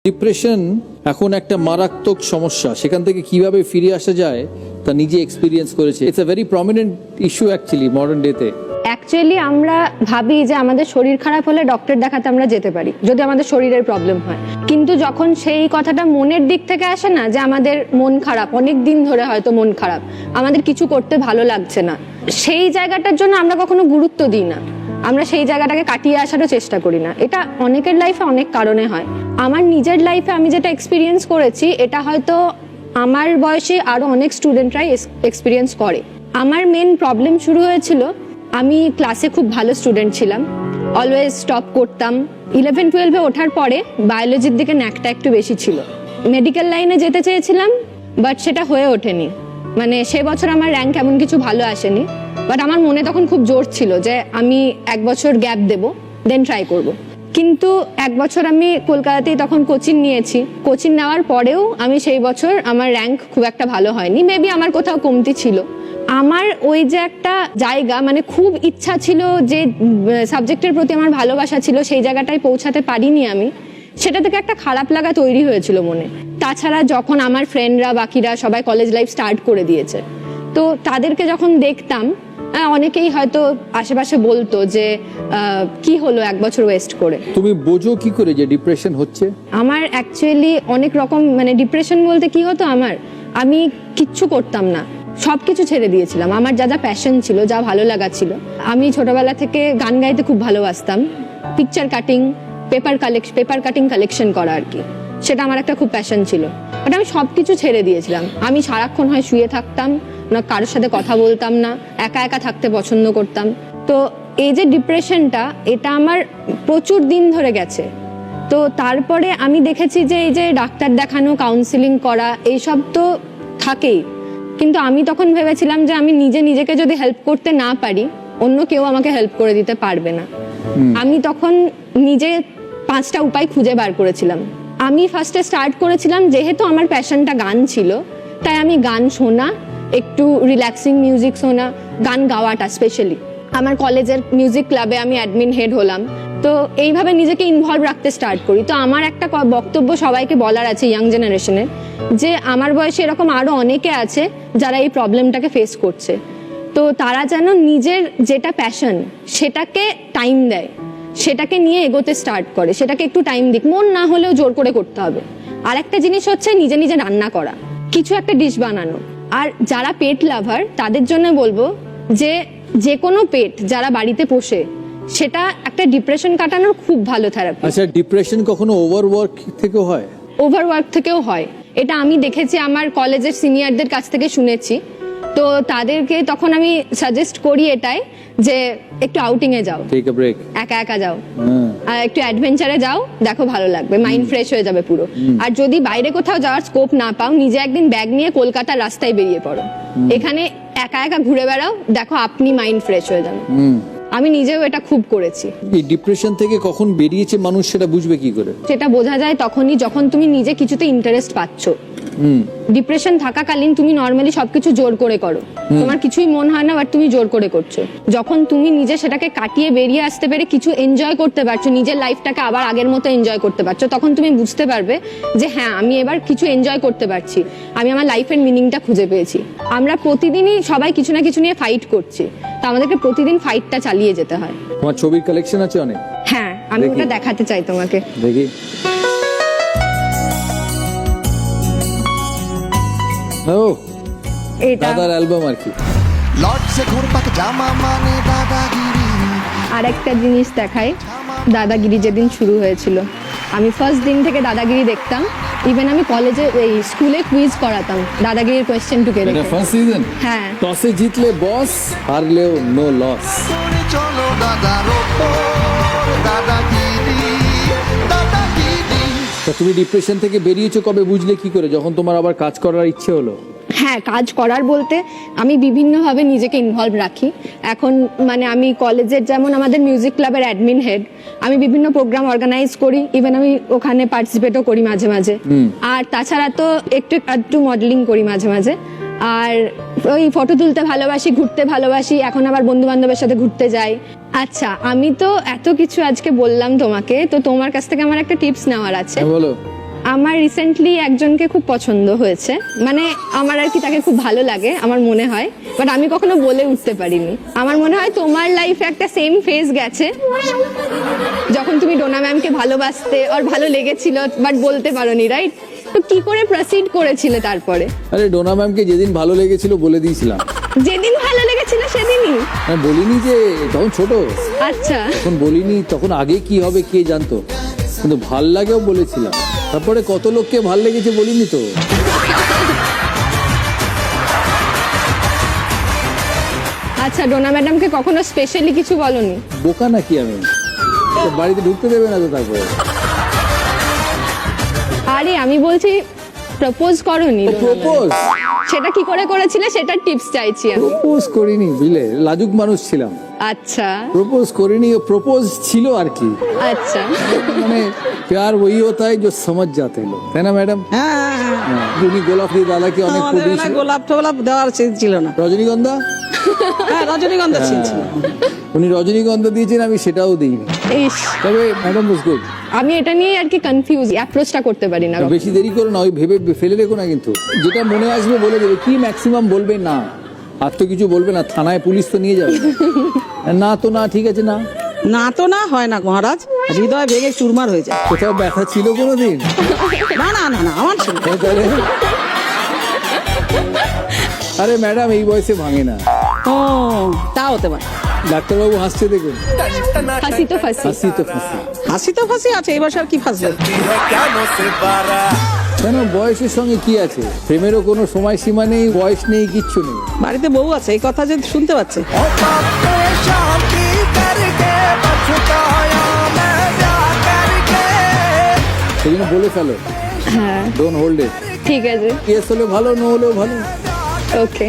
Depression এখন একটা মারাত্মক সমস্যা, সেখান থেকে কিভাবে ফিরে আসা যায় তা নিজে এক্সপিরিয়েন্স করেছে। It's a very prominent issue actually modern ডেতে। অ্যাকচুয়ালি আমরা ভাবি যে আমাদের শরীর খারাপ হলে ডক্টর দেখাতে আমরা যেতে পারি যদি আমাদের শরীরের প্রবলেম হয়, কিন্তু যখন সেই কথাটা মনের দিক থেকে আসে না, যে আমাদের মন খারাপ, অনেক দিন ধরে হয়তো মন খারাপ, আমাদের কিছু করতে ভালো লাগছে না, সেই জায়গাটার জন্য আমরা কখনো গুরুত্ব দিই না, আমরা সেই জায়গাটাকে কাটিয়ে আসারও চেষ্টা করি না। এটা অনেকের লাইফে অনেক কারণে হয়। আমার নিজের লাইফে আমি যেটা এক্সপিরিয়েন্স করেছি, এটা হয়তো আমার বয়সে আরও অনেক স্টুডেন্টরাই এক্সপিরিয়েন্স করে। আমার মেন প্রবলেম শুরু হয়েছিল, আমি ক্লাসে খুব ভালো স্টুডেন্ট ছিলাম, অলওয়েজ টপ করতাম। 11-12-এ ওঠার পরে বায়োলজির দিকে ন্যাকটা একটু বেশি ছিল। মেডিকেল লাইনে যেতে চেয়েছিলাম, বাট সেটা হয়ে ওঠেনি। মানে সে বছর আমার র্যাঙ্ক এমন কিছু ভালো আসেনি, বাট আমার মনে তখন খুব জোর ছিল যে আমি 1 বছর গ্যাপ দেবো, দেন ট্রাই করব। কিন্তু 1 বছর আমি কলকাতাতেই তখন কোচিং নিয়েছি। কোচিং নেওয়ার পরেও আমি সেই বছর আমার র্যাঙ্ক খুব একটা ভালো হয়নি, মেবি আমার কোথাও কমতি ছিল। আমার ওই যে একটা জায়গা, মানে খুব ইচ্ছা ছিল, যে সাবজেক্টের প্রতি আমার ভালোবাসা ছিল, সেই জায়গাটায় পৌঁছাতে পারিনি আমি, সেটা থেকে একটা খারাপ লাগা তৈরি হয়েছিল মনে। তাছাড়া যখন আমার ফ্রেন্ডরা বাকিরা সবাই কলেজ লাইফ স্টার্ট করে দিয়েছে, তো তাদেরকে যখন দেখতাম, অনেকেই হয়তো আশেপাশে বলতো যে কি হলো 1 বছর ওয়েস্ট করে। তুমি বোঝো কি করে যে ডিপ্রেশন হচ্ছে? আমার অ্যাকচুয়ালি অনেক রকম, মানে ডিপ্রেশন বলতে কি হতো, আমি কিচ্ছু করতাম না, সব কিছু ছেড়ে দিয়েছিলাম। আমার যা যা প্যাশন ছিল, যা ভালো লাগা ছিল, আমি ছোটবেলা থেকে গান গাইতে খুব ভালোবাসতাম, picture cutting, paper cutting collection করা আর কি, সেটা আমার একটা খুব প্যাশন ছিল। বাট আমি সব কিছু ছেড়ে দিয়েছিলাম। আমি সারাক্ষণ হয় শুয়ে থাকতাম, না কারোর সাথে কথা বলতাম না, একা একা থাকতে পছন্দ করতাম। তো এই যে ডিপ্রেশনটা, এটা আমার প্রচুর দিন ধরে গেছে। তো তারপরে আমি দেখেছি যে এই যে ডাক্তার দেখানো, কাউন্সিলিং করা, এইসব তো থাকেই, কিন্তু আমি তখন ভেবেছিলাম যে আমি নিজেকে যদি হেল্প করতে না পারি, অন্য কেউ আমাকে হেল্প করে দিতে পারবে না। আমি তখন নিজে 5টা উপায় খুঁজে বার করেছিলাম। আমি ফার্স্টে স্টার্ট করেছিলাম, যেহেতু আমার প্যাশনটা গান ছিল, তাই আমি গান শোনা, একটু রিল্যাক্সিং মিউজিক শোনা, গান গাওয়াটা স্পেশালি। আমার কলেজের মিউজিক ক্লাবে আমি অ্যাডমিন হেড হলাম। তো এইভাবে নিজেকে ইনভলভ রাখতে স্টার্ট করি। তো আমার একটা বক্তব্য সবাইকে বলার আছে, ইয়াং জেনারেশনের, যে আমার বয়সে এরকম আরও অনেকে আছে যারা এই প্রবলেমটাকে ফেস করছে। তো তারা যেন নিজের যেটা প্যাশন, সেটাকে টাইম দেয়, সেটাকে নিয়ে এগোতে স্টার্ট করে, সেটাকে একটু টাইম দিক, মন না হলেও জোর করে করতে হবে। আর একটা জিনিস হচ্ছে নিজে নিজে রান্না করা, কিছু একটা ডিশ বানানো। আর যারা পেট লাভার, তাদের জন্য বলবো যে কোনো পেট যারা বাড়িতে পোষে, সেটা একটা ডিপ্রেশন কাটানোর খুব ভালো থেরাপি। আচ্ছা, ডিপ্রেশন কখনো ওভারওয়ার্ক থেকেও হয়? ওভারওয়ার্ক থেকেও হয়, এটা আমি দেখেছি, আমার কলেজের সিনিয়রদের কাছ থেকে শুনেছি। তো তাদেরকে তখন আমি সাজেস্ট করি এটাই, যে একটু আউটিং এ যাও, টেক আ ব্রেক, একা একা যাও, আর একটু অ্যাডভেঞ্চারে যাও, দেখো ভালো লাগবে, মাইন্ড ফ্রেশ হয়ে যাবে পুরো। আর যদি বাইরে কোথাও যাওয়ার স্কোপ না পাও, নিজে একদিন ব্যাগ নিয়ে কলকাতার রাস্তায় বেরিয়ে পড়ো, এখানে একা একা ঘুরে বেড়াও, দেখো আপনি মাইন্ড ফ্রেশ হয়ে যাবে। আমি নিজেও এটা খুব করেছি। এই ডিপ্রেশন থেকে কখন বেরিয়েছে মানুষ, সেটা বুঝবে কি করে? সেটা বোঝা যায় তখনই যখন তুমি নিজে কিছুতে ইন্টারেস্ট পাচ্ছ। ডিপ্রেশন থাকাকালীন তুমি নর্মালি সবকিছু জোর করে করো, তোমার কিছুই মন হয় না, বাট তুমি জোর করে করছো। যখন তুমি নিজে সেটাকে কাটিয়ে বেরিয়ে আসতে পেরে কিছু এনজয় করতে পারছো, নিজের লাইফটাকে আবার আগের মতো এনজয় করতে পারছো, তখন তুমি বুঝতে পারবে যে হ্যাঁ, আমি এবার কিছু এনজয় করতে পারছি, আমি আমার লাইফের মিনিংটা খুঁজে পেয়েছি। আমরা প্রতিদিনই সবাই কিছু না কিছু নিয়ে ফাইট করছি, তো আমাদেরকে প্রতিদিন ফাইটটা চালিয়ে যেতে হয়। তোমার ছবির কালেকশন আছে অনেক? হ্যাঁ, আমি ওটা দেখাতে চাই তোমাকে। দেখি। ও, এটা দাদার অ্যালবাম আর কি। আর একটা জিনিস দেখাই, দাদাগিরি যেদিন শুরু হয়েছিল, আমি ফার্স্ট দিন থেকে দাদাগিরি দেখতাম। ইভেন আমি কলেজে, এই স্কুলে কুইজ করাতাম দাদাগিরির কোয়েশ্চেন টুকে এটা দেখে। First season. হ্যাঁ, টসে জিতলে বস, হারলেও নো লস। তা তুমি ডিপ্রেশন থেকে বেরিয়েছো কবে, বুঝলে কি করে? যখন তোমার আবার কাজ করার ইচ্ছে হলো? হ্যাঁ, কাজ করার বলতে আমি বিভিন্নভাবে নিজেকে ইনভলভ রাখি। এখন মানে আমি কলেজের, যেমন আমাদের মিউজিক ক্লাবের অ্যাডমিন হেড, আমি বিভিন্ন প্রোগ্রাম অর্গানাইজ করি, ইভেন আমি ওখানে পার্টিসিপেটও করি মাঝে মাঝে। আর তাছাড়া তো একটু মডেলিং করি মাঝে মাঝে। আর ওই ফটো তুলতে ভালোবাসি, ঘুরতে ভালোবাসি, এখন আবার বন্ধু বান্ধবের সাথে ঘুরতে যাই। আচ্ছা, আমি তো এত কিছু আজকে বললাম তোমাকে, তো তোমার কাছ থেকে আমার একটা টিপস নেওয়ার আছে। বলো। আমার রিসেন্টলি একজনকে খুব পছন্দ হয়েছে, মানে আমার আর কি তাকে খুব ভালো লাগে আমার মনে হয়, বাট আমি কখনো বলে উঠতে পারিনি। আমার মনে হয় তোমার লাইফে একটা সেম ফেজ গেছে, যখন তুমি ডোনা ম্যামকে ভালোবাসতে আর ভালো লেগেছিল বাট বলতে পারোনি, রাইট? তো কি করে প্রসিড করেছিলে তারপরে? আরে ডোনা ম্যামকে যেদিন ভালো লেগেছিল বলে দিয়েছিলাম। যেদিন ভালো লেগেছিল সেদিনই? আমি বলিনি যে তখন ছোট, আচ্ছা, তখন বলিনি, তখন আগে কি হবে কে জানতো, কিন্তু ভাল লাগেও বলেছিলাম। তারপরে কত লোককে ভাল লেগেছে বলিনি তো। আচ্ছা, ডোনা ম্যাডামকে কখনো স্পেশালি কিছু বলনি? বোকা নাকি আমি? তো বাড়িতে ঢুকতে দেবে না তো তারপরে? আরে আমি বলছি প্রপোজ করনি? প্রপোজ? সেটা কি করে করেছিলে সেটার টিপস চাইছি আমি। প্রপোজ করিনি, বুঝলে, লাজুক মানুষ ছিলাম। আচ্ছা প্রপোজ করিনি, ও প্রপোজ ছিল আর কি। আচ্ছা, মানে প্যার वही होता है जो समझ जाते हैं लोग, তাই না ম্যাডাম? হ্যাঁ, উনি গোলাপ দিয়ে দাদাকে অনেক আমাদের ফুল না দিয়েছিল। গোলাপ টোলাপ দেওয়ার ছিল না। রজনীগন্ধা? হ্যাঁ, রজনীগন্ধা ছিল। উনি রজনীগন্ধা দিয়েছেন, আমি সেটাও দিইনি। ইস, তবে ম্যাডাম ওয়াজ গুড। আমি এটা নিয়ে আর কি কনফিউজ, অ্যাপ্রোচটা করতে পারি না। বেশি দেরি করো না, ওই ভেবে ফেলে রেখো না, কিন্তু যেটা মনে আসবে বলে দেবে। কি ম্যাক্সিমাম বলবে না, আর তো কিছু বলবে না, থানায় পুলিশ তো নিয়ে যাবে। না তো না, ঠিক আছে না। না তো না হয় না মহারাজ, হৃদয় ভেঙে চুরমার হয়ে যায়। কোথাও ব্যথা ছিল কোনোদিন? না না না না, আমার ছিল। তাহলে আরে ম্যাডাম এই বয়সে ভাঙে না। ও, তা হতে পারে। ডাক্তারবাবু হাসছে দেখুন। ফাঁসি তো ফাঁসি। হাসি তো ফাঁসি। হাসি তো ফাঁসি আছে, এবার আর কি ফাঁসবে? কেন, বয়সের সঙ্গে কি আছে? প্রেমেরও কোনো সময়সীমা নেই, বয়স নেই, কিচ্ছু নেই। বাড়িতে বউ আছে, এই কথা যে শুনতে পাচ্ছে। সেই জন্য বলে ফেলো, হ্যাঁ ডোন্ট হোল্ড ইট। ঠিক আছে, কেস হলে ভালো, না হলেও ভালো। ওকে।